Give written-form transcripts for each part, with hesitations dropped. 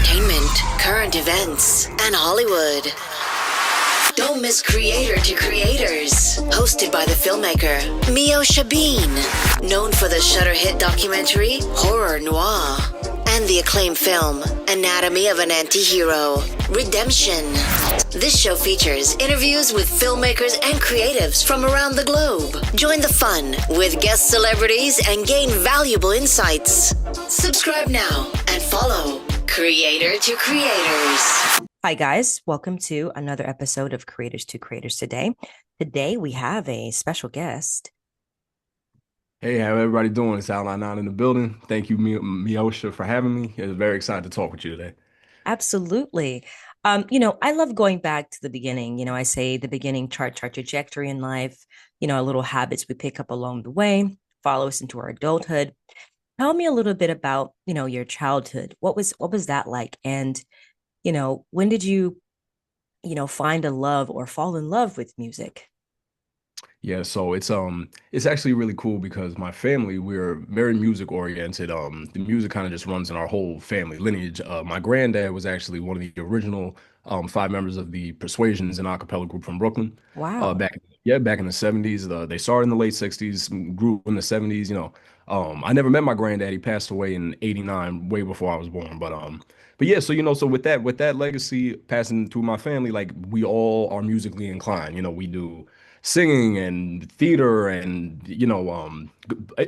entertainment, current events, and Hollywood. Don't miss Creator to Creators, hosted by the filmmaker Meosha Bean, known for the Shudder hit documentary Horror Noir and the acclaimed film Anatomy of an Anti-Hero, Redemption. This show features interviews with filmmakers and creatives from around the globe. Join the fun with guest celebrities and gain valuable insights. Subscribe now and follow Creator to Creators. Hi, guys. Welcome to another episode of Creators to Creators today. Today, we have a special guest. Hey, how everybody doing? It's AL99 in the building. Thank you, Meosha, for having me. I was very excited to talk with you today. Absolutely. I love going back to the beginning. I say the beginning charts our trajectory in life, our little habits we pick up along the way, follow us into our adulthood. Tell me a little bit about, your childhood. What was that like? And, when did you, find a love or fall in love with music? Yeah, so it's actually really cool because my family, we're very music oriented. The music kind of just runs in our whole family lineage. My granddad was actually one of the original five members of the Persuasions, an a cappella group from Brooklyn. Wow. Back in the 70s. They started in the late 60s, grew in the 70s. I never met my granddad. He passed away in '89, way before I was born. But yeah, so so with that legacy passing through my family, like we all are musically inclined. We do singing and theater and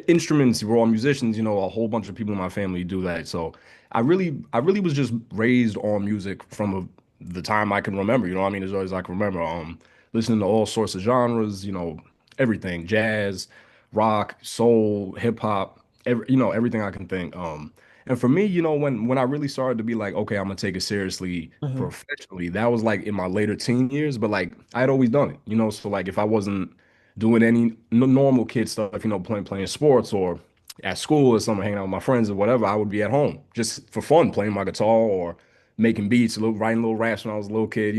instruments. We're all musicians. A whole bunch of people in my family do that. So I really was just raised on music from the time I can remember. What I mean, as always I can remember. Listening to all sorts of genres. Everything: jazz, rock, soul, hip hop. Everything I can think. And for me, when I really started to be like, okay, I'm gonna take it seriously Mhm. professionally, that was like in my later teen years, but like I had always done it. So like if I wasn't doing any normal kid stuff, playing sports or at school or something, hanging out with my friends or whatever, I would be at home just for fun, playing my guitar or making beats, writing little raps when I was a little kid.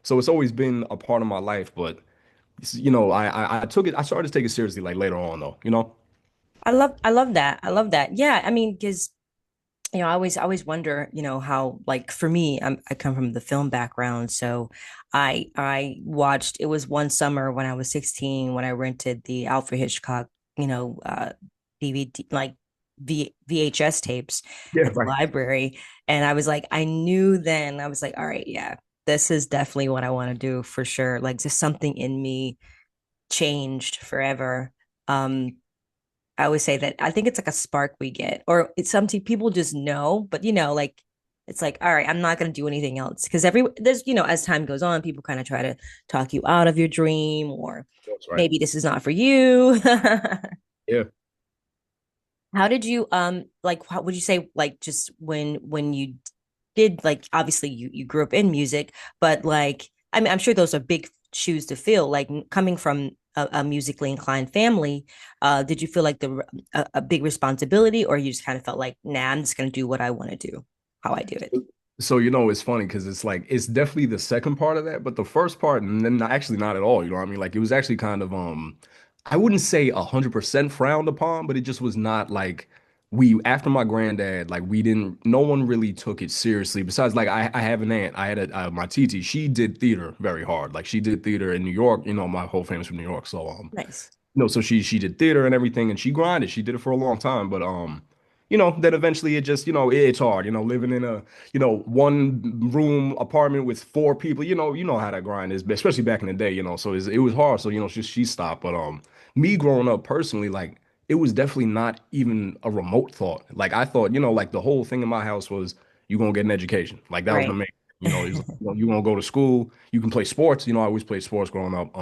So it's always been a part of my life, but I took it, I started to take it seriously like later on though. I love that. I love that. Yeah. I mean, because I always wonder, how, like, for me, I come from the film background, so I watched. It was one summer when I was 16 when I rented the Alfred Hitchcock, DVD, like VHS tapes Yeah, at the right. library, and I was like, I knew then. I was like, all right, yeah, this is definitely what I want to do for sure. Like, just something in me changed forever. Um, I always say that I think it's like a spark we get, or it's something people just know, but like it's like, all right, I'm not going to do anything else because there's, as time goes on, people kind of try to talk you out of your dream, or That's right. maybe this is not for you. Yeah. How did you, like, how would you say, like, just when you did, like, obviously you grew up in music, but like, I mean, I'm sure those are big shoes to fill, like coming from a musically inclined family. Did you feel like a big responsibility, or you just kind of felt like, nah, I'm just gonna do what I want to do, how I do it? So it's funny because it's like it's definitely the second part of that, but the first part, and then actually not at all. What I mean? Like it was actually kind of I wouldn't say 100% frowned upon, but it just was not like we after my granddad, like we didn't. No one really took it seriously. Besides, like I have an aunt. I had my TT. She did theater very hard. Like she did theater in New York. My whole family's from New York, so Nice. no, so she did theater and everything, and she grinded. She did it for a long time, but then eventually it just, it's hard, living in a, one room apartment with four people. You know how that grind is, especially back in the day. So it was hard. So she stopped. But me growing up personally, like it was definitely not even a remote thought. Like I thought, like the whole thing in my house was you gonna get an education. Like that was the Right. main. It was like, you gonna go to school. You can play sports. I always played sports growing up.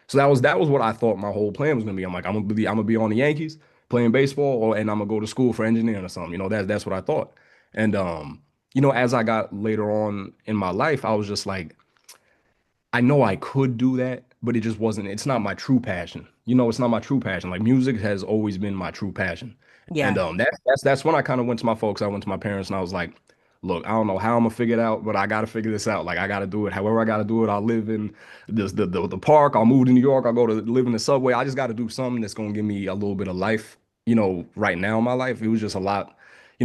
So that was what I thought my whole plan was gonna be. I'm like, I'm gonna be on the Yankees playing baseball, and I'm gonna go to school for engineering or something. That's what I thought. And as I got later on in my life, I was just like, I know I could do that, but it just wasn't. It's not my true passion. It's not my true passion. Like music has always been my true passion. And Yeah. that's when I kind of went to my folks. I went to my parents, and I was like, look, I don't know how I'm gonna figure it out, but I gotta figure this out. Like I gotta do it. However I gotta do it. I'll live in the park. I'll move to New York. I'll go to live in the subway. I just gotta do something that's gonna give me a little bit of life. Right now in my life, it was just a lot.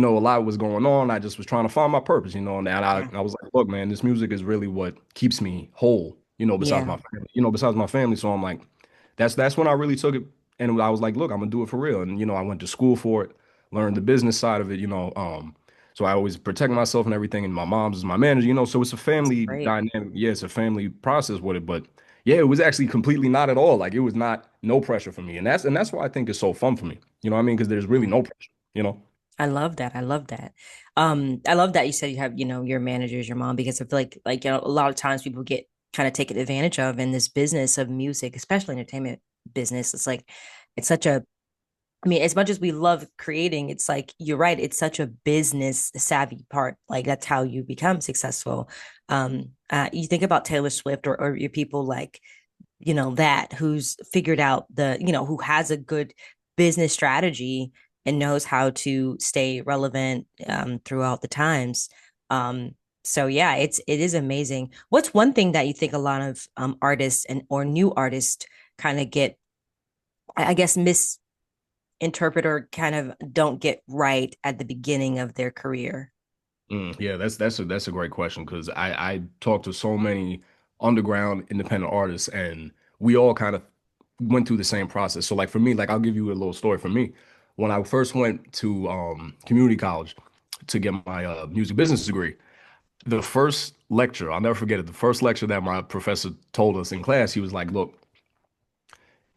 a lot was going on. I just was trying to find my purpose, and Yeah. I was like, look, man, this music is really what keeps me whole, besides Yeah. my family, besides my family. So I'm like, that's when I really took it, and I was like, look, I'm gonna do it for real. And I went to school for it, learned the business side of it, so I always protect myself and everything. And my mom's is my manager, so it's a That's family great. dynamic. Yeah, it's a family process with it, but yeah, it was actually completely not at all. Like it was not no pressure for me, and that's why I think it's so fun for me. You know what I mean? Because there's really Yeah. no pressure. You know. I love that. I love that. I love that you said you have, your managers, your mom, because I feel like, a lot of times people get kind of taken advantage of in this business of music, especially entertainment business. It's like, it's such a, I mean, as much as we love creating, it's like, you're right. It's such a business savvy part. Like that's how you become successful. You think about Taylor Swift or your people like, that who's figured out who has a good business strategy and knows how to stay relevant throughout the times. So yeah, it is amazing. What's one thing that you think a lot of artists and or new artists kind of get, I guess, misinterpret or kind of don't get right at the beginning of their career? Yeah, that's a great question because I talked to so many underground independent artists and we all kind of went through the same process. So like for me, like I'll give you a little story for me. When I first went to community college to get my music business degree, the first lecture, I'll never forget it, the first lecture that my professor told us in class, he was like, look,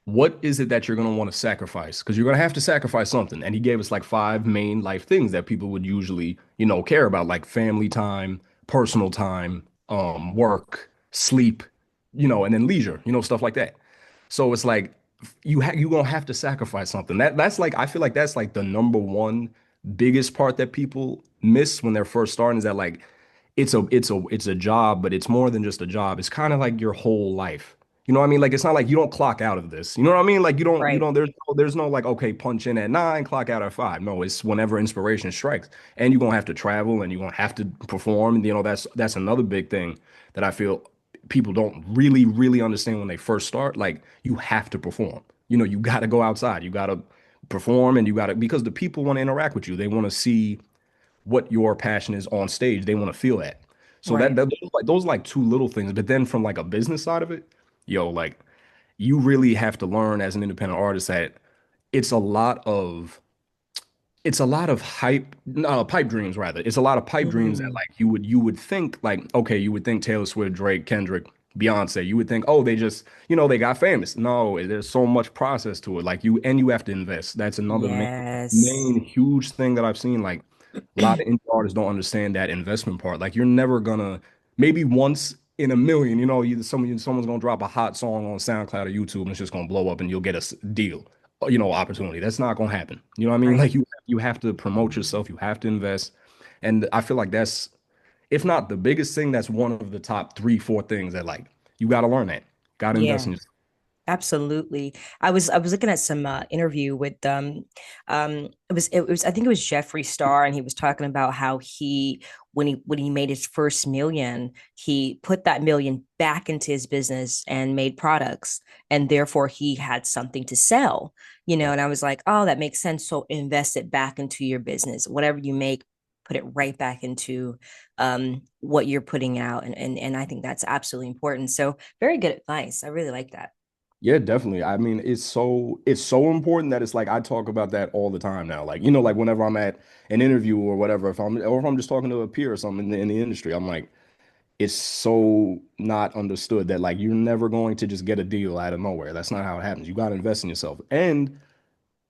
what is it that you're going to want to sacrifice? Because you're going to have to sacrifice something. And he gave us like five main life things that people would usually, care about, like family time, personal time, work, sleep, and then leisure, stuff like that. So it's like you're gonna have to sacrifice something. That's like I feel like that's like the number one biggest part that people miss when they're first starting is that like it's a job, but it's more than just a job. It's kind of like your whole life. You know what I mean? Like it's not like you don't clock out of this. You know what I mean? Like you Right. don't there's no like okay, punch in at 9, clock out at 5. No, it's whenever inspiration strikes. And you're gonna have to travel and you're gonna have to perform. And that's another big thing that I feel people don't really, really understand when they first start. Like you have to perform. You got to go outside. You got to perform and you got to, because the people want to interact with you. They want to see what your passion is on stage. They want to feel that. So Right. those are like two little things. But then from like a business side of it, like you really have to learn as an independent artist that it's a lot of hype, no, pipe dreams rather. It's a lot of pipe dreams that Mm, like you would think like okay, you would think Taylor Swift, Drake, Kendrick, Beyonce. You would think oh they just they got famous. No, there's so much process to it. Like you have to invest. That's another yes. main huge thing that I've seen. Like a lot of indie artists don't understand that investment part. Like you're never gonna maybe once in a million, someone's gonna drop a hot song on SoundCloud or YouTube and it's just gonna blow up and you'll get a deal, opportunity. That's not gonna happen. You know what I mean? Right. Like you have to promote yourself, you have to invest. And I feel like that's if not the biggest thing, that's one of the top three, four things that like you gotta learn that. Gotta invest Yeah. in yourself. Absolutely. I was looking at some interview with it was I think it was Jeffree Star, and he was talking about how he when he made his first million, he put that million back into his business and made products, and therefore he had something to sell, and I was like, oh, that makes sense. So invest it back into your business. Whatever you make, put it right back into what you're putting out. And I think that's absolutely important. So very good advice. I really like that. Yeah, definitely. I mean, it's so important that it's like I talk about that all the time now. Like, like whenever I'm at an interview or whatever, if I'm just talking to a peer or something in the industry, I'm like, it's so not understood that like you're never going to just get a deal out of nowhere. That's not how it happens. You got to invest in yourself. And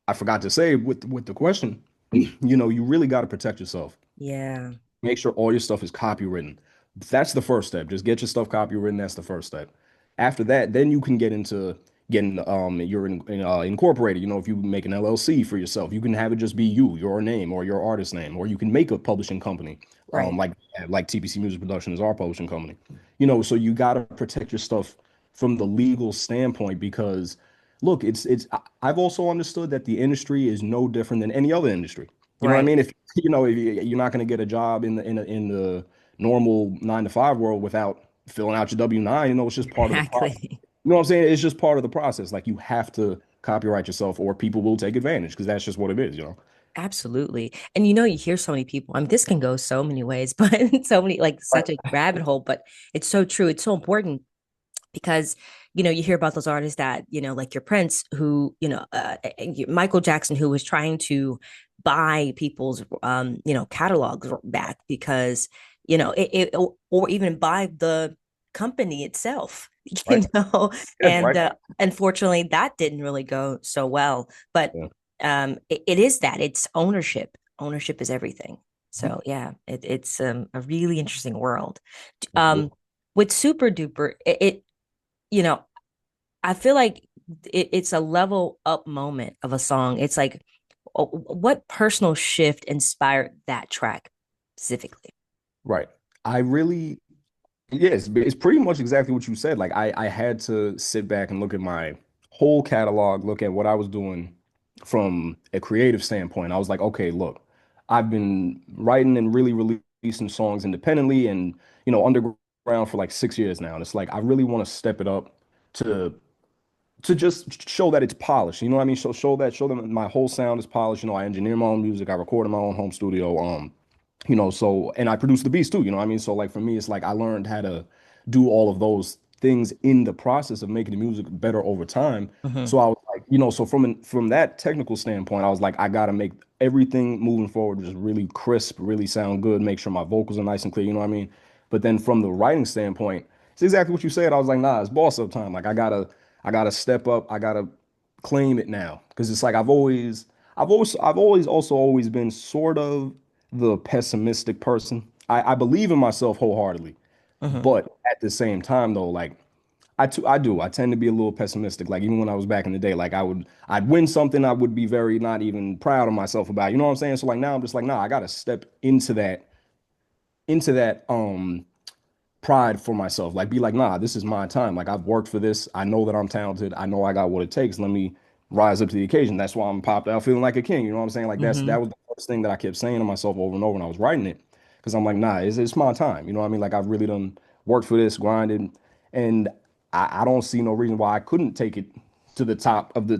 I forgot to say with the question, you really got to protect yourself. Yeah. Make sure all your stuff is copywritten. That's the first step. Just get your stuff copywritten. That's the first step. After that, then you can get into getting incorporated. If you make an LLC for yourself, you can have it just be you, your name or your artist name, or you can make a publishing company, Right. like TPC Music Production is our publishing company. So you got to protect your stuff from the legal standpoint because look, I've also understood that the industry is no different than any other industry. You know what I Right. mean? If you're not going to get a job in the normal 9 to 5 world without filling out your W-9, it's just part of the process. Exactly. You know what I'm saying? It's just part of the process. Like you have to copyright yourself or people will take advantage because that's just what it is. Absolutely. And you hear so many people. I mean, this can go so many ways, but so many, like Right. such a rabbit hole, but it's so true. It's so important because you hear about those artists that like your Prince, who Michael Jackson, who was trying to buy people's catalogs back because or even buy the company itself, Right. Yeah, and right. unfortunately that didn't really go so well. But Yeah. it is that it's ownership is everything. Mhm. So yeah, it's a really interesting world. Absolutely. um with Super Duper, you know, I feel like it's a level up moment of a song. It's like, what personal shift inspired that track specifically? Right. I really, yes, it's pretty much exactly what you said. Like I had to sit back and look at my whole catalog, look at what I was doing from a creative standpoint. I was like, okay, look, I've been writing and really releasing songs independently and, underground for like 6 years now. And it's like I really want to step it up to just show that it's polished. You know what I mean? Show them my whole sound is polished. I engineer my own music, I record in my own home studio. So and I produce the beats too, you know what I mean? So like for me, it's like I learned how to do all of those things in the process of making the music better over time. Hmm. So I was like, so from that technical standpoint, I was like, I gotta make everything moving forward just really crisp, really sound good, make sure my vocals are nice and clear, you know what I mean? But then from the writing standpoint, it's exactly what you said. I was like, nah, it's boss up time. Like I gotta step up, I gotta claim it now. Cause it's like I've always also always been sort of the pessimistic person. I believe in myself wholeheartedly, Hmm. but at the same time though, like I tend to be a little pessimistic. Like even when I was back in the day, like I'd win something, I would be very not even proud of myself about. You know what I'm saying? So like now I'm just like, nah, I gotta step into that pride for myself. Like, be like, nah, this is my time. Like, I've worked for this. I know that I'm talented. I know I got what it takes. Let me rise up to the occasion. That's why I'm popped out feeling like a king. You know what I'm saying? Like, that Hmm. was the first thing that I kept saying to myself over and over when I was writing it. Because I'm like, nah, it's my time. You know what I mean? Like, I've really done worked for this, grinded, and I don't see no reason why I couldn't take it to the top of the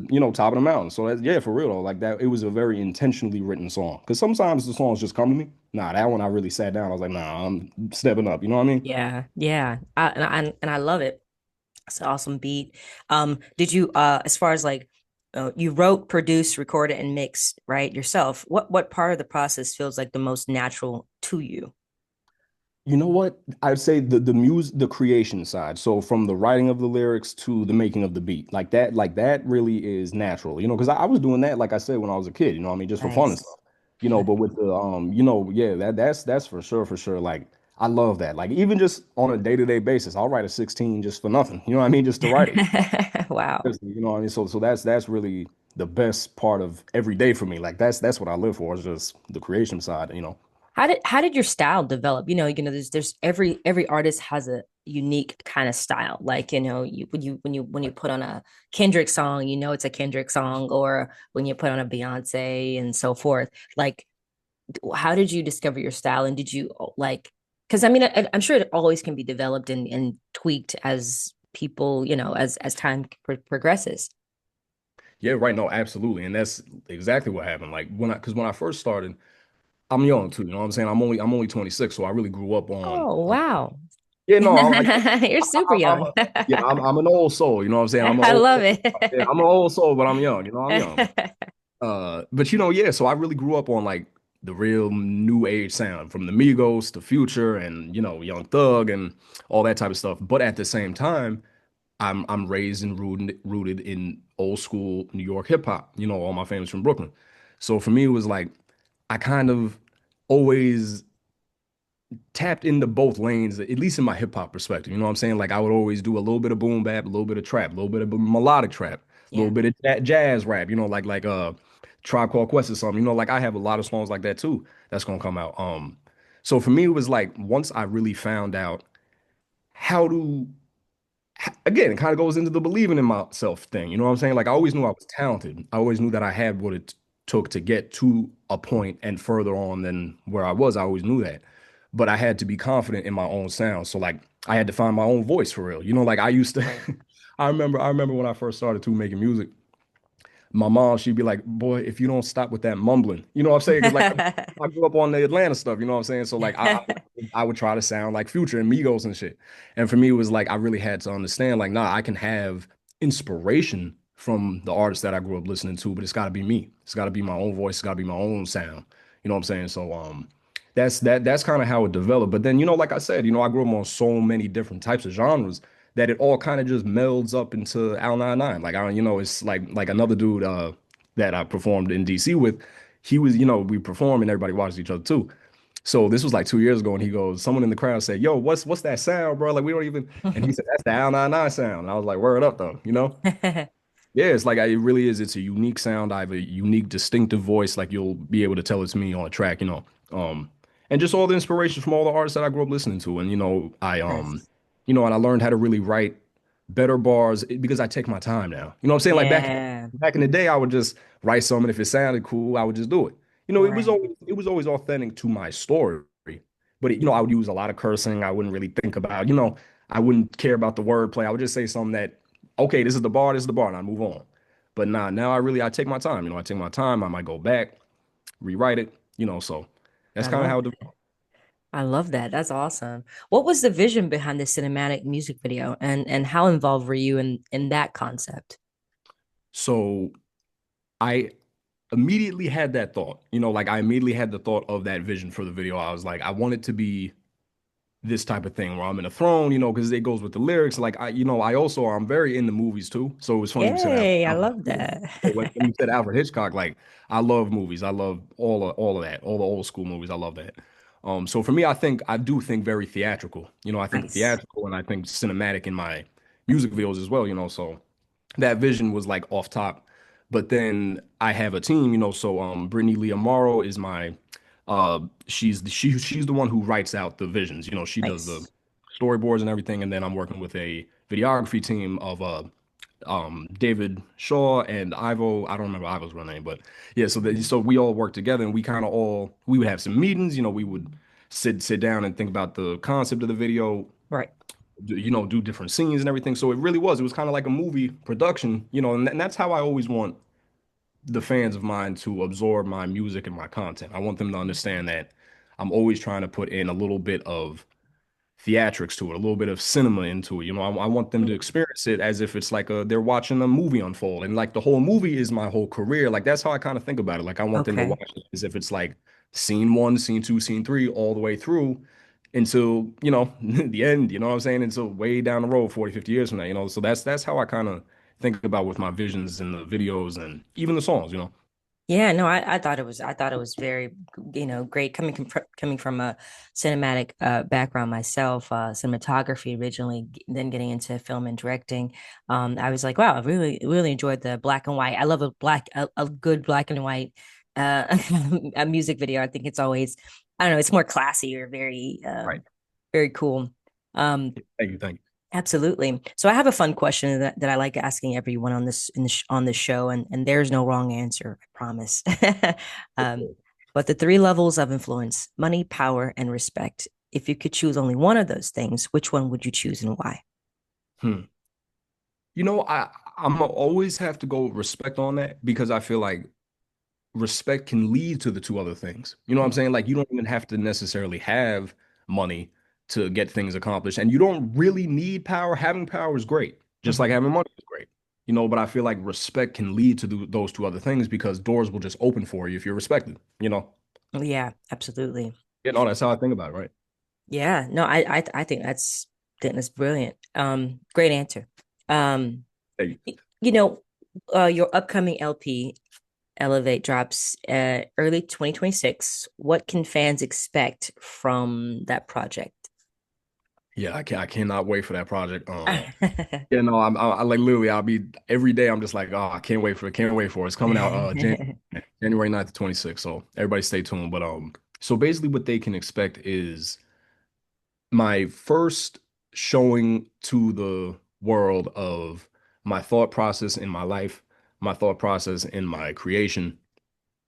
mountain. So that's, yeah, for real though. Like that, it was a very intentionally written song. Because sometimes the songs just come to me. Nah, that one I really sat down. I was like, nah, I'm stepping up. You know what I mean? Yeah, yeah. And I love it. It's an awesome beat. Did you as far as like you wrote, produced, recorded, and mixed, right, yourself? What part of the process feels like the most natural to you? You know what? I'd say the creation side. So from the writing of the lyrics to the making of the beat, like that really is natural. Because I was doing that, like I said, when I was a kid. You know what I mean? Just for fun and Nice. stuff. But with the yeah, that's for sure, for sure. Like I love that. Like even just on a day-to-day basis, I'll write a 16 just for nothing. You know what I mean? Just to write it. Wow. You know what I mean? So that's really the best part of every day for me. Like that's what I live for, is just the creation side. How did your style develop? There's every artist has a unique kind of style. Like, when you put on a Kendrick song, it's a Kendrick song, or when you put on a Beyonce and so forth. Like, how did you discover your style? And did you like, because I mean, I'm sure it always can be developed and tweaked as people, as time progresses. Yeah, right. No, absolutely. And that's exactly what happened. Like because when I first started, I'm young too, you know what I'm saying? I'm only 26, so I really grew up Oh, wow. yeah, no, You're super I'm young. yeah, I'm an old soul, you know what I'm saying? I'm an I old love soul. it. Yeah, I'm an old soul, but I'm young, I'm young. But yeah, so I really grew up on like the real new age sound from the Migos to Future and Young Thug and all that type of stuff. But at the same time, I'm raised and rooted in old school New York hip hop. All my family's from Brooklyn. So for me, it was like I kind of always tapped into both lanes, at least in my hip hop perspective. You know what I'm saying? Like I would always do a little bit of boom bap, a little bit of trap, a little bit of melodic trap, a little Yeah. bit of that jazz rap, like Tribe Called Quest or something. Like I have a lot of songs like that too that's gonna come out. So for me, it was like once I really found out how to again, it kind of goes into the believing in myself thing. You know what I'm saying? Like I always knew I was talented. I always knew that I had what it took to get to a point and further on than where I was. I always knew that. But I had to be confident in my own sound. So like I had to find my own voice for real. Like I used to Right. I remember when I first started to making music. my mom, she'd be like, boy, if you don't stop with that mumbling, you know what I'm saying? Because like I grew up on the Atlanta stuff, you know what I'm saying? So like I would try to sound like Future and Migos and shit. And for me, it was like I really had to understand, like, nah, I can have inspiration from the artists that I grew up listening to, but it's gotta be me. It's gotta be my own voice, it's gotta be my own sound. You know what I'm saying? So that's kind of how it developed. But then, like I said, I grew up on so many different types of genres that it all kind of just melds up into AL99. Like it's like another dude that I performed in DC with. He was, we perform and everybody watches each other too. So this was like 2 years ago, and he goes, someone in the crowd said, "Yo, what's that sound, bro? Like we don't even." And he said, "That's the AL99 sound." And I was like, "Word up, though." Yeah, it's like it really is. It's a unique sound. I have a unique, distinctive voice. Like you'll be able to tell it's me on a track. Um, and just all the inspiration from all the artists that I grew up listening to. And Nice. and I learned how to really write better bars because I take my time now. You know what I'm saying? Like Yeah, back in the day, I would just write something. If it sounded cool, I would just do it. right. It was always authentic to my story. But I would use a lot of cursing. I wouldn't really think about, I wouldn't care about the wordplay. I would just say something that, okay, this is the bar, and I move on. But nah, now I take my time. I take my time. I might go back, rewrite it, so that's I kind of love how it that. I love that. That's awesome. What was the vision behind the cinematic music video, and how involved were you in that concept? so I immediately had that thought, like I immediately had the thought of that vision for the video. I was like, I want it to be this type of thing where I'm in a throne, because it goes with the lyrics. Like I'm very into movies too. So it was funny you said Yay, I Alfred. love that. When you said Alfred Hitchcock, like I love movies. I love all of that, all the old school movies. I love that. So for me, I do think very theatrical. I think Nice. theatrical and I think cinematic in my music videos as well. So that vision was like off top. But then I have a team, so Brittany Leah Morrow is my she's the one who writes out the visions. She does the Nice. storyboards and everything, and then I'm working with a videography team of David Shaw and Ivo. I don't remember Ivo's real name, but yeah, so we all work together and we would have some meetings, we would sit down and think about the concept of the video, Right. do different scenes and everything. So it was kind of like a movie production, and that's how I always want the fans of mine to absorb my music and my content. I want them to understand that I'm always trying to put in a little bit of theatrics to it, a little bit of cinema into it. I want them to experience it as if it's like they're watching a movie unfold. And like the whole movie is my whole career. Like that's how I kind of think about it. Like I want them to Okay. watch it as if it's like scene one, scene two, scene three, all the way through until, the end, you know what I'm saying? Until way down the road, 40, 50 years from now, So that's how I kind of think about with my visions and the videos and even the songs. Yeah, no, I thought it was very, great coming from a cinematic background myself, cinematography originally, then getting into film and directing. I was like, wow, I really really enjoyed the black and white. I love a good black and white a music video. I think it's always, I don't know, it's more classy or very Right. very cool. Um, Thank you. Thank you. Absolutely. So I have a fun question that I like asking everyone on this show, and there's no wrong answer, I promise. um, but the three levels of influence: money, power, and respect. If you could choose only one of those things, which one would you choose and why? Hmm. I'm gonna always have to go with respect on that because I feel like respect can lead to the two other things. You know what I'm saying? Like you don't even have to necessarily have money to get things accomplished, and you don't really need power. Having power is great, just like Mhm. having money is great. But I feel like respect can lead to those two other things because doors will just open for you if you're respected. Yeah, absolutely. That's how I think about it, right? Yeah, no, I think that's brilliant. Great answer. Um, Hey, you know, your upcoming LP Elevate drops early 2026. What can fans expect from that project? yeah, I cannot wait for that project. Yeah, no, I like literally I'll be every day I'm just like, oh, I can't wait for it, can't wait for it. It's coming out January 9th to 26th. So everybody stay tuned. But so basically what they can expect is my first showing to the world of my thought process in my life, my thought process in my creation,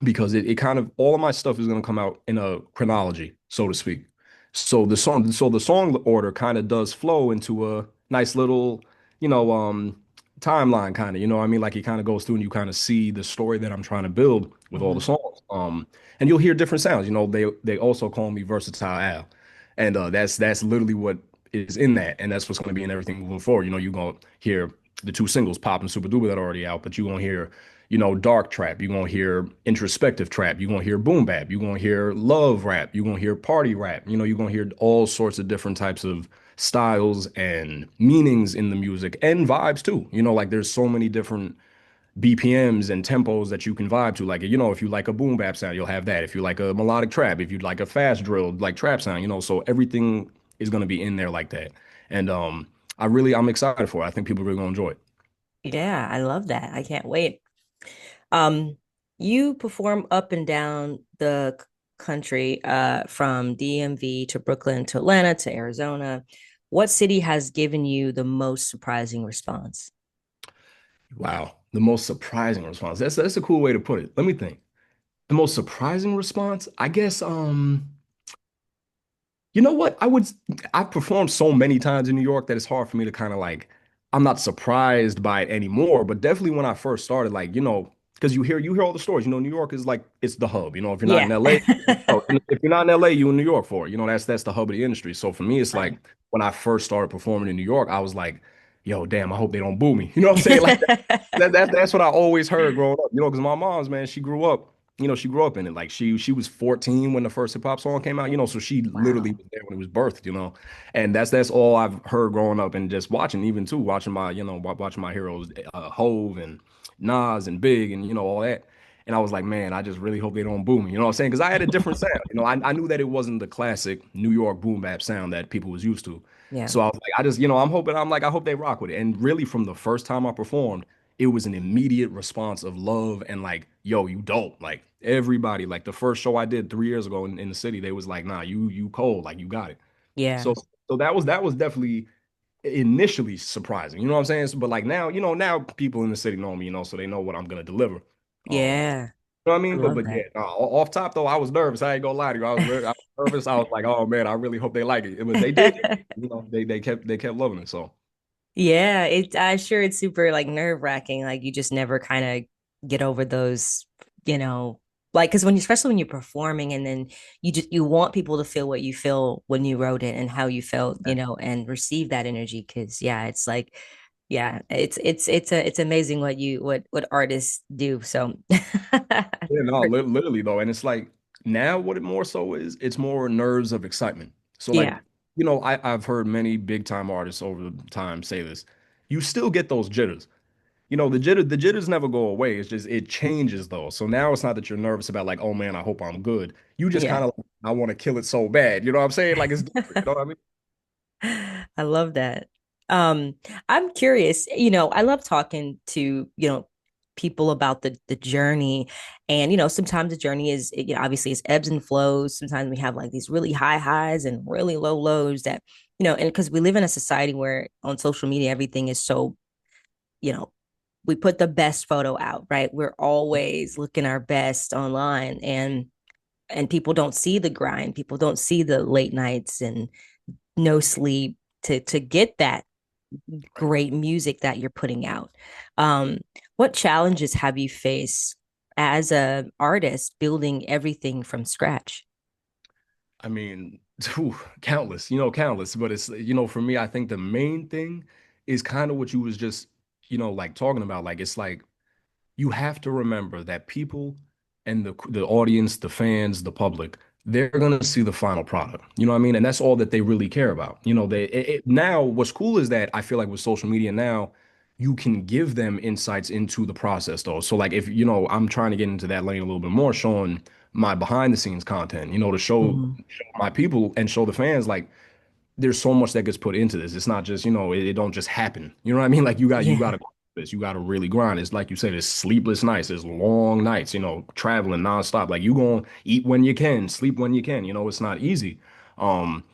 because it kind of all of my stuff is going to come out in a chronology, so to speak. So the song order kind of does flow into a nice little, you know, timeline kind of, you know what I mean? Like he kind of goes through and you kind of see the story that I'm trying to build with all the Hmm. songs. And you'll hear different sounds. You know, they also call me Versatile Al. And that's literally what is in that. And that's what's going to be in everything moving forward. You know, you're going to hear the two singles, Pop and Superduper, that are already out, but you're going to hear, you know, dark trap. You're going to hear introspective trap. You're going to hear boom bap. You're going to hear love rap. You're going to hear party rap. You know, you're going to hear all sorts of different types of styles and meanings in the music and vibes too. You know, like there's so many different BPMs and tempos that you can vibe to. Like, you know, if you like a boom bap sound, you'll have that. If you like a melodic trap, if you like a fast drill, like trap sound, you know, so everything is going to be in there like that. And I'm excited for it. I think people are really going to enjoy it. Yeah, I love that. I can't wait. Um, you perform up and down the country, from DMV to Brooklyn to Atlanta to Arizona. What city has given you the most surprising response? Wow. The most surprising response. That's a cool way to put it. Let me think. The most surprising response, I guess, you know what? I've performed so many times in New York that it's hard for me to kind of like, I'm not surprised by it anymore, but definitely when I first started, like, you know, because you hear all the stories. You know, New York is like it's the hub. You know, if you're not in Yeah. LA, if you're not in LA, you in New York for it. You know, that's the hub of the industry. So for me, it's like Right. when I first started performing in New York, I was like, yo, damn, I hope they don't boo me. You know what I'm saying? Like that's what I always heard growing up. You know, because my mom's, man, she grew up. You know, she grew up in it. Like she was 14 when the first hip hop song came out. You know, so she literally Wow. was there when it was birthed. You know, and that's all I've heard growing up and just watching, even too, watching my watching my heroes, Hove and Nas and Big and you know all that. And I was like, man, I just really hope they don't boo me. You know what I'm saying? Because I had a different sound. You know, I knew that it wasn't the classic New York boom bap sound that people was used to. Yeah. So I was like, I just, you know, I'm like, I hope they rock with it. And really, from the first time I performed, it was an immediate response of love and like, yo, you dope. Like everybody, like the first show I did 3 years ago in the city, they was like, nah, you cold, like you got it. Yeah. So that was definitely initially surprising. You know what I'm saying? But like now, you know, now people in the city know me, you know, so they know what I'm gonna deliver. Yeah. You know what I I mean? But love but yeah, that. off top though, I was nervous. I ain't gonna lie to you. I was nervous. I was like, oh man, I really hope they like it. But they did. You know, they kept loving it. So Yeah, I sure it's super like nerve-wracking. Like you just never kind of get over those, you know, like because especially when you're performing and then you want people to feel what you feel when you wrote it and how you felt, and receive that energy. Because yeah, it's like, yeah, it's amazing what artists do. So yeah, no, literally though, and it's like now what it more so is, it's more nerves of excitement. So like, yeah, you know, I've heard many big time artists over the time say this. You still get those jitters. You know, the jitters never go away. It's just it changes though. So now it's not that you're nervous about like, oh man, I hope I'm good. You just yeah. kind of I want to kill it so bad. You know what I'm saying? Like it's different. You know what I mean? I love that. Um, I'm curious, I love talking to, people about the journey. And, sometimes the journey is, obviously it's ebbs and flows. Sometimes we have like these really high highs and really low lows that, and because we live in a society where on social media, everything is so, you know, we put the best photo out, right? We're always looking our best online and people don't see the grind. People don't see the late nights and no sleep to get that Right. great music that you're putting out. Um, what challenges have you faced as a artist building everything from scratch? I mean, countless, countless. But it's, for me, I think the main thing is kind of what you was just, like talking about. Like it's like you have to remember that people and the audience, the fans, the public, they're gonna see the final product. You know what I mean? And that's all that they really care about. You know, now what's cool is that I feel like with social media now, you can give them insights into the process though. So like if I'm trying to get into that lane a little bit more, showing my behind the scenes content, to Mhm. show my people and show the fans like there's so much that gets put into this. It's not just, it don't just happen. You know what I mean? Like you got Yeah. to this. You got to really grind. It's like you said, it's sleepless nights, it's long nights, traveling nonstop. Like you going to eat when you can, sleep when you can. It's not easy. Um,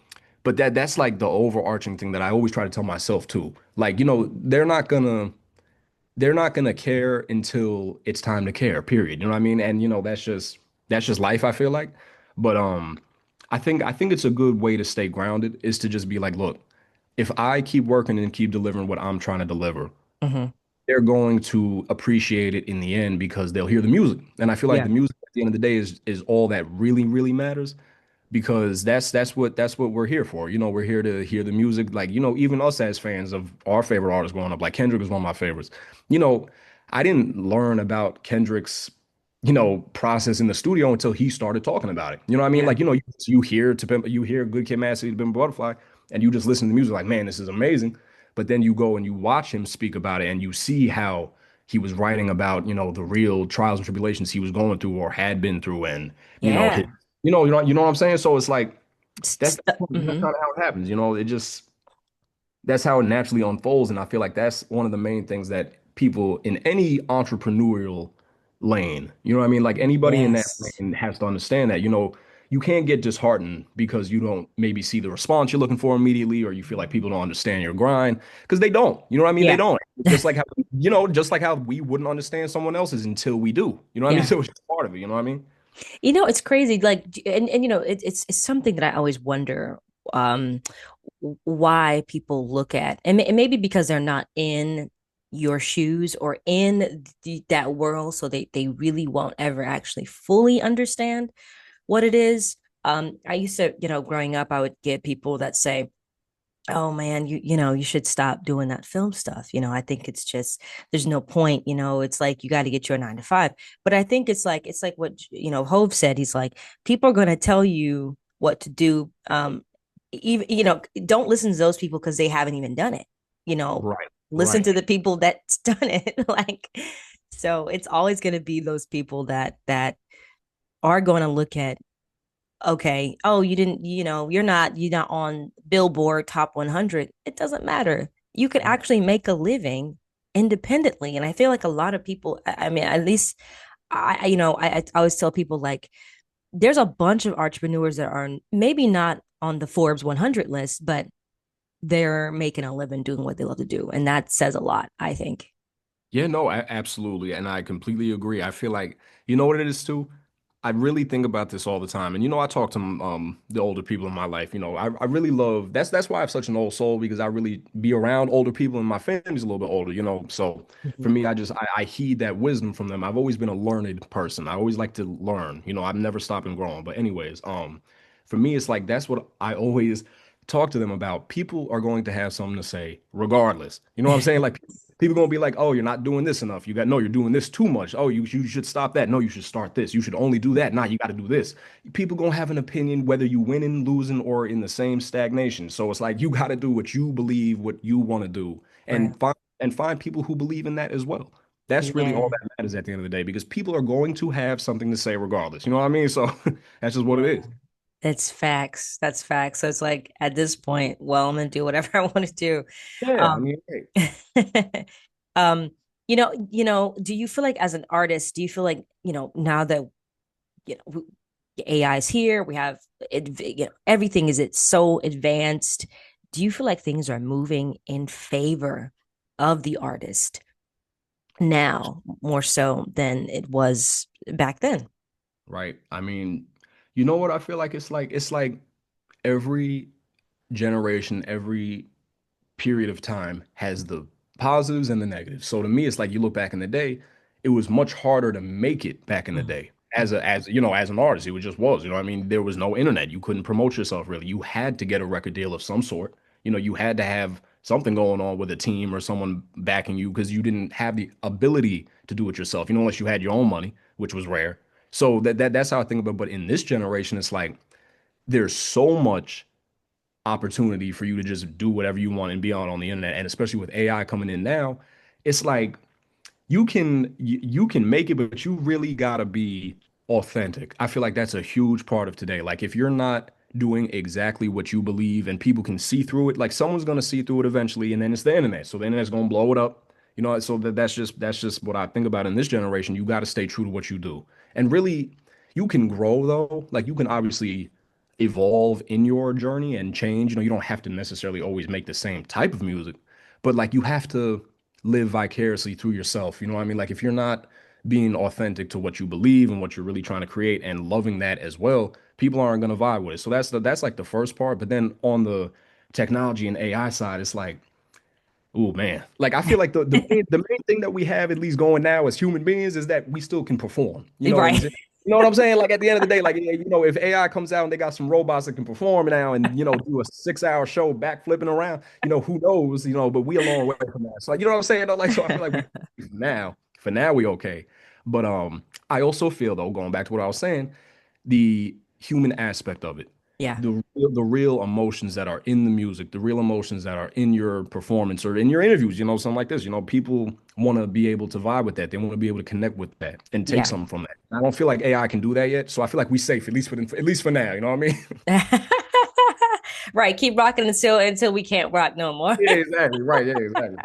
but that's like the overarching thing that I always try to tell myself too. Like, they're not gonna care until it's time to care, period. You know what I mean? And that's just life, I feel like. But I think it's a good way to stay grounded is to just be like, look, if I keep working and keep delivering what I'm trying to deliver, Mhm. they're going to appreciate it in the end because they'll hear the music. And I feel like Yeah. the music at the end of the day is all that really, really matters because that's what we're here for. We're here to hear the music. Like, even us as fans of our favorite artists growing up, like Kendrick is one of my favorites. You know, I didn't learn about Kendrick's, process in the studio until he started talking about it. You know what I mean? Yeah. Like, you hear Good Kid, Mad City, To Pimp a Butterfly, and you just listen to the music like, man, this is amazing. But then you go and you watch him speak about it and you see how he was writing about, the real trials and tribulations he was going through or had been through and, his Yeah. you know what I'm saying? So it's like that's Mhm. kind of how it happens. It just that's how it naturally unfolds. And I feel like that's one of the main things that people in any entrepreneurial lane, you know what I mean? Like anybody in that Yes. lane has to understand that, you can't get disheartened because you don't maybe see the response you're looking for immediately, or you feel like people don't understand your grind because they don't, you know what I mean? They Yeah. don't. Just like how we wouldn't understand someone else's until we do, you know what I mean? Yeah. So it's just part of it, you know what I mean? It's crazy. Like, and it's something that I always wonder, um, why people look at, and maybe because they're not in your shoes or in that world, so they really won't ever actually fully understand what it is. I used to, growing up, I would get people that say, oh man, you should stop doing that film stuff. I think it's just there's no point. It's like you got to get your 9 to 5. But I think it's like what Hove said. He's like, people are going to tell you what to do. Even don't listen to those people because they haven't even done it. you know Right. Listen Right. to the people that's done it. Like, so it's always going to be those people that are going to look at, okay, oh, you didn't, you're not on Billboard Top 100. It doesn't matter. You could Right. actually make a living independently. And I feel like a lot of people, I mean, at least I always tell people, like, there's a bunch of entrepreneurs that are maybe not on the Forbes 100 list, but they're making a living doing what they love to do. And that says a lot, I think. Yeah, no, absolutely. And I completely agree. I feel like, you know what it is too? I really think about this all the time. And I talk to the older people in my life. I really love that's why I have such an old soul because I really be around older people and my family's a little bit older. So for Mhm. me, I heed that wisdom from them. I've always been a learned person. I always like to learn. I've never stopped and grown. But anyways, for me, it's like that's what I always talk to them about. People are going to have something to say regardless. You know what I'm saying? Like people gonna be like, "Oh, you're not doing this enough. No, you're doing this too much. Oh, you should stop that. No, you should start this. You should only do that. Nah, you got to do this." People gonna have an opinion whether you winning, losing, or in the same stagnation. So it's like you got to do what you believe, what you want to do, Right. and find people who believe in that as well. That's really all Yeah. that matters at the end of the day because people are going to have something to say regardless. You know what I mean? So that's just what it Yeah. is. It's facts. That's facts. So it's like at this point, well, I'm gonna do whatever I want to do. Yeah, I Um, mean, hey. um, do you feel like as an artist, do you feel like, now that AI is here, we have it, everything is it's so advanced. Do you feel like things are moving in favor of the artist now more so than it was back then? Right. I mean, you know what I feel like it's like every generation, every period of time has the positives and the negatives. So to me, it's like you look back in the day, it was much harder to make it back in the Mhm. day. As an artist, it just was. I mean, there was no internet. You couldn't promote yourself really. You had to get a record deal of some sort. You had to have something going on with a team or someone backing you because you didn't have the ability to do it yourself, unless you had your own money, which was rare. So that's how I think about it. But in this generation, it's like there's so much opportunity for you to just do whatever you want and be on the internet. And especially with AI coming in now, it's like you can make it, but you really gotta be authentic. I feel like that's a huge part of today. Like if you're not doing exactly what you believe and people can see through it, like someone's gonna see through it eventually, and then it's the internet. So the internet's gonna blow it up. So that's just what I think about in this generation. You got to stay true to what you do. And really, you can grow though. Like you can obviously evolve in your journey and change. You don't have to necessarily always make the same type of music, but like you have to live vicariously through yourself. You know what I mean? Like if you're not being authentic to what you believe and what you're really trying to create and loving that as well, people aren't going to vibe with it. So that's like the first part. But then on the technology and AI side, it's like Oh man, like I feel like the main thing that we have at least going now as human beings is that we still can perform. You know, and Right. you know what I'm saying? Like at the end of the day, like yeah, if AI comes out and they got some robots that can perform now and do a 6 hour show back flipping around, who knows? But we a long way from that. So like, you know what I'm saying? Though? Like so, I feel like we for now we okay. But I also feel though, going back to what I was saying, the human aspect of it, Yeah. the real emotions that are in the music, the real emotions that are in your performance or in your interviews, something like this. People want to be able to vibe with that. They want to be able to connect with that and take Yeah. something from that. I don't feel like AI can do that yet, so I feel like we're safe at least for now. You know what I mean? Right. Keep rocking until we can't rock no more. Yeah, exactly. Right. Yeah, exactly.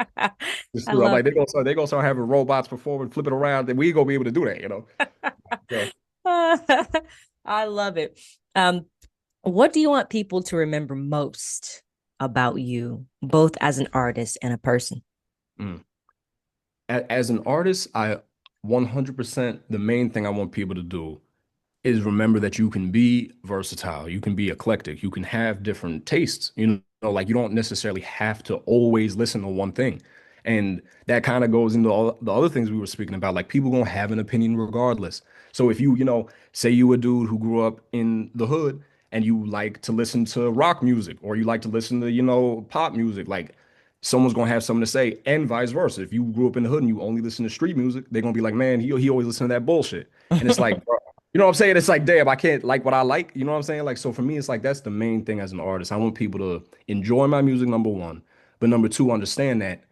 It's I true. I'm love like they gonna start having robots perform and flip it around, and we gonna be able to do that. So I love it. What do you want people to remember most about you, both as an artist and a person? mm. As an artist, I 100% the main thing I want people to do is remember that you can be versatile, you can be eclectic, you can have different tastes. Like you don't necessarily have to always listen to one thing. And that kind of goes into all the other things we were speaking about. Like people gonna have an opinion regardless. So if say you a dude who grew up in the hood and you like to listen to rock music or you like to listen to, pop music, like someone's gonna have something to say, and vice versa. If you grew up in the hood and you only listen to street music, they're gonna be like, man, he always listen to that bullshit. And it's like, bro, you know what I'm saying? It's like, damn, I can't like what I like. You know what I'm saying? Like, so for me, it's like that's the main thing as an artist. I want people to enjoy my music, number one. But number two, understand that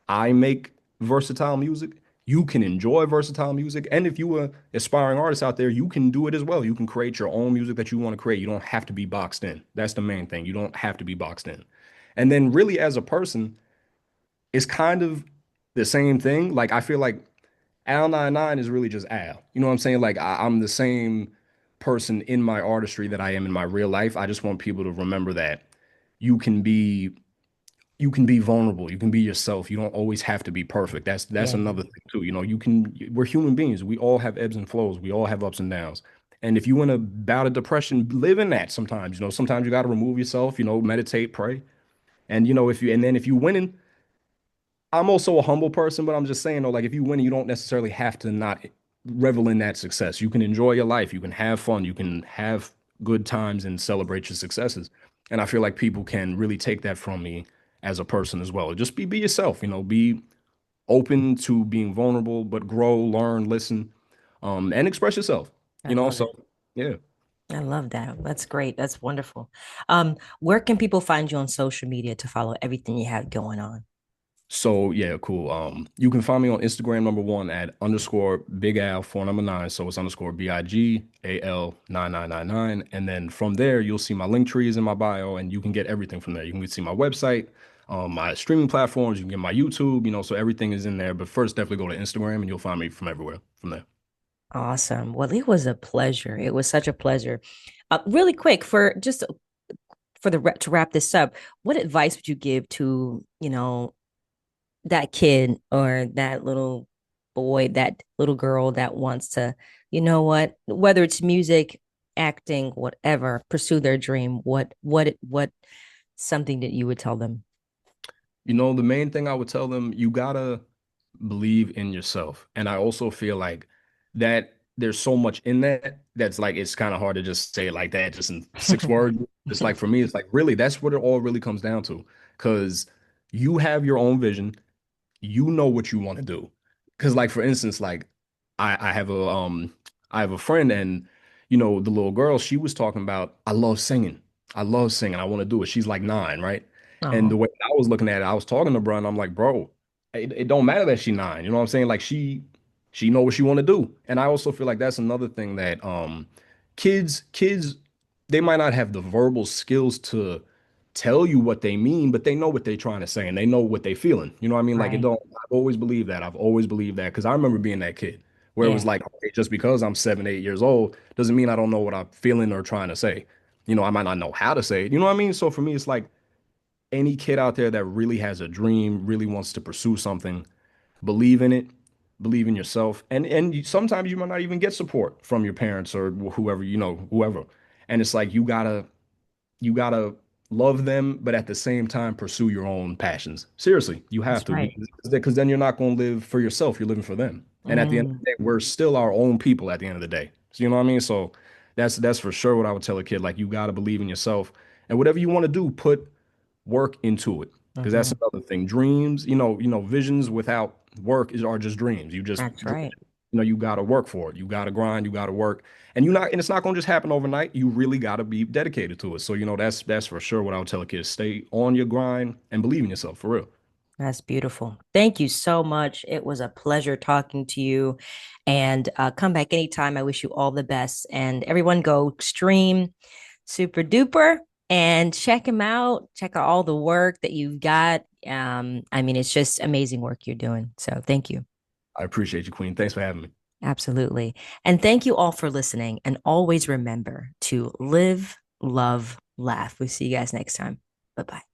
I make versatile music. You can enjoy versatile music. And if you are aspiring artists out there, you can do it as well. You can create your own music that you want to create. You don't have to be boxed in. That's the main thing. You don't have to be boxed in. And then really as a person, it's kind of the same thing. Like I feel like AL99 is really just Al. You know what I'm saying? Like I'm the same person in my artistry that I am in my real life. I just want people to remember that you can be you can be vulnerable. You can be yourself. You don't always have to be perfect. That's Yeah. another thing too. We're human beings. We all have ebbs and flows. We all have ups and downs. And if you in a bout of depression, live in that sometimes. Sometimes you got to remove yourself, meditate, pray. And if you winning, I'm also a humble person, but I'm just saying though, like if you win, you don't necessarily have to not revel in that success. You can enjoy your life, you can have fun, you can have good times and celebrate your successes. And I feel like people can really take that from me as a person as well. Just be yourself, be open to being vulnerable, but grow, learn, listen, and express yourself. I love So it. yeah. I love that. That's great. That's wonderful. Where can people find you on social media to follow everything you have going on? So yeah, cool. You can find me on Instagram number one at underscore Big Al 4 number 9. So it's underscore BIGAL9999. And then from there, you'll see my link trees in my bio, and you can get everything from there. You can see my website, my streaming platforms, you can get my YouTube, so everything is in there. But first, definitely go to Instagram and you'll find me from everywhere from there. Awesome. Well, it was a pleasure. It was such a pleasure. Really quick to wrap this up, what advice would you give to, that kid or that little boy, that little girl that wants to, whether it's music, acting, whatever, pursue their dream, what something that you would tell them? The main thing I would tell them, you gotta believe in yourself. And I also feel like that there's so much in that that's like it's kind of hard to just say it like that, just in 6 words. It's like for me, it's like really that's what it all really comes down to. Because you have your own vision, you know what you want to do. Because like for instance, like I have a friend and the little girl, she was talking about I love singing. I love singing. I want to do it. She's like 9, right? And the Oh, way I was looking at it, I was talking to bro and I'm like, bro, it don't matter that she's 9. You know what I'm saying? Like she know what she want to do. And I also feel like that's another thing that kids they might not have the verbal skills to tell you what they mean, but they know what they're trying to say and they know what they feeling. You know what I mean? Like it right. don't I've always believed that. I've always believed that because I remember being that kid where it was Yeah. like, okay, just because I'm 7, 8 years old doesn't mean I don't know what I'm feeling or trying to say. I might not know how to say it. You know what I mean? So for me, it's like any kid out there that really has a dream, really wants to pursue something, believe in it, believe in yourself, and sometimes you might not even get support from your parents or whoever. And it's like you gotta love them, but at the same time pursue your own passions. Seriously, you have That's to, right. because then you're not going to live for yourself. You're living for them. And at the end of Mm, the day, we're still our own people at the end of the day. So you know what I mean? So that's for sure what I would tell a kid. Like you got to believe in yourself, and whatever you want to do, put work into it. Because that's hmm. another thing. Dreams, visions without work are just dreams. That's right. You got to work for it. You got to grind. You got to work, and it's not going to just happen overnight. You really got to be dedicated to it. So that's for sure what I would tell a kid: stay on your grind and believe in yourself for real. That's beautiful. Thank you so much. It was a pleasure talking to you. And come back anytime. I wish you all the best. And everyone go stream Superduper and check him out. Check out all the work that you've got. I mean, it's just amazing work you're doing. So thank you. I appreciate you, Queen. Thanks for having me. Absolutely. And thank you all for listening. And always remember to live, love, laugh. We'll see you guys next time. Bye bye.